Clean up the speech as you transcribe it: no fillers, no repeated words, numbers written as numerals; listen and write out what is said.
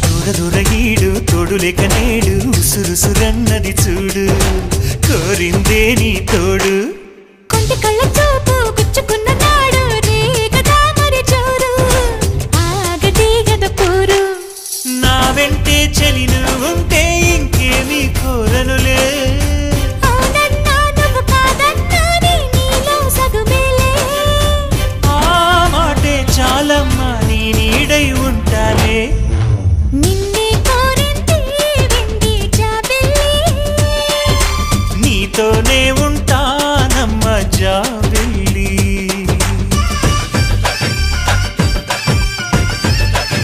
దూరదూరగీడు తోడులేక నేడు ఉసురుసురన్నది చూడు కోరిందే నీ తోడు కొంటి కళ్ళ చూపు గుచ్చుకున్న నాడు రేగదా మరి చూరు ఆగది గద పూరు నా వెంటే చలి నువ్వుంటే ఇంకేమీ కోరను